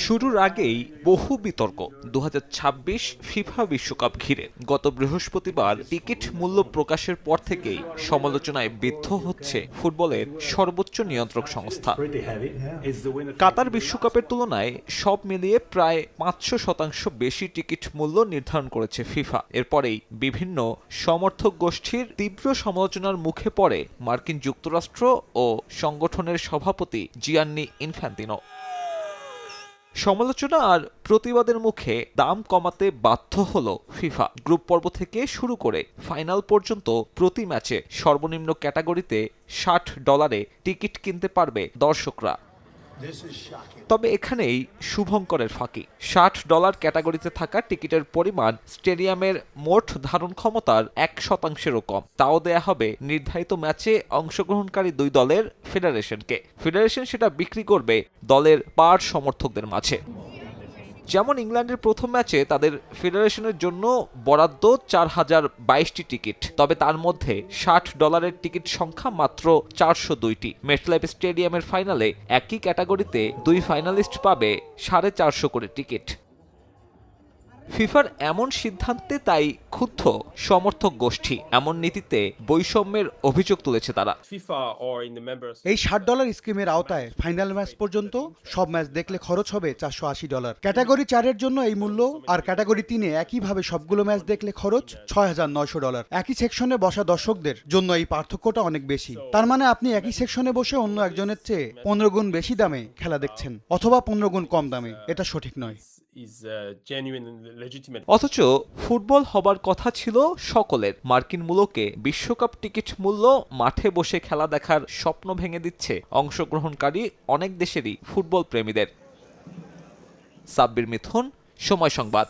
শুরুর আগেই বহু বিতর্ক 2026 ফিফা বিশ্বকাপ ঘিরে। গত বৃহস্পতিবার টিকিট মূল্য প্রকাশের পর থেকেই সমালোচনায় বিদ্ধ হচ্ছে ফুটবলের সর্বোচ্চ নিয়ন্ত্রক সংস্থা। কাতার বিশ্বকাপের তুলনায় সব মিলিয়ে প্রায় 500% বেশি টিকিট মূল্য নির্ধারণ করেছে ফিফা। এরপরেই বিভিন্ন সমর্থক গোষ্ঠীর তীব্র সমালোচনার মুখে পড়ে মার্কিন যুক্তরাষ্ট্র ও সংগঠনের সভাপতি জিয়ান্নি ইনফ্যান্তিনো। সমালোচনা আর প্রতিবাদের মুখে দাম কমাতে বাধ্য হল ফিফা। গ্রুপ পর্ব থেকে শুরু করে ফাইনাল পর্যন্ত প্রতি ম্যাচে সর্বনিম্ন ক্যাটাগরিতে $60 টিকিট কিনতে পারবে দর্শকরা। তবে এখানেই শুভঙ্করের ফাঁকি। $60 ক্যাটাগরিতে থাকা টিকিটের পরিমাণ স্টেডিয়ামের মোট ধারণ ক্ষমতার 1%-ও কম। তাও দেয়া হবে নির্ধারিত ম্যাচে অংশগ্রহণকারী দুই দলের ফেডারেশনকে। ফেডারেশন সেটা বিক্রি করবে দলের পার সমর্থকদের মাঝে। যেমন ইংল্যান্ডের প্রথম ম্যাচে তাদের ফেডারেশনের জন্য বরাদ্দ 4022টি টিকিট, তবে তার মধ্যে $60 টিকিট সংখ্যা মাত্র 402টি। মেটলাইফ স্টেডিয়ামের ফাইনালে একই ক্যাটাগরিতে দুই ফাইনালিস্ট পাবে 450 করে টিকিট। ফিফার এমন সিদ্ধান্তে তাই ক্ষুব্ধ সমর্থক গোষ্ঠী। এমন নীতিতে বৈষম্যের অভিযোগ তুলেছে তারা। এই $60 স্কিমের আওতায় ফাইনাল ম্যাচ পর্যন্ত সব ম্যাচ দেখলে খরচ হবে $480। ক্যাটাগরি 4-এর জন্য এই মূল্য, আর ক্যাটাগরি 3-এ একইভাবে সবগুলো ম্যাচ দেখলে খরচ $6900। একই সেকশনে বসা দর্শকদের জন্য এই পার্থক্যটা অনেক বেশি। তার মানে আপনি একই সেকশনে বসে অন্য একজনের চেয়ে 15 গুণ বেশি দামে খেলা দেখছেন, অথবা 15 গুণ কম দামে। এটা সঠিক নয়। অথচ ফুটবল হবার কথা ছিল সকলের। মার্কিন মূল্যকে বিশ্বকাপ টিকিট মূল্য মাঠে বসে খেলা দেখার স্বপ্ন ভেঙে দিচ্ছে অংশগ্রহণকারী অনেক দেশেরই ফুটবল প্রেমীদের। সাব্বির মিথুন, সময় সংবাদ।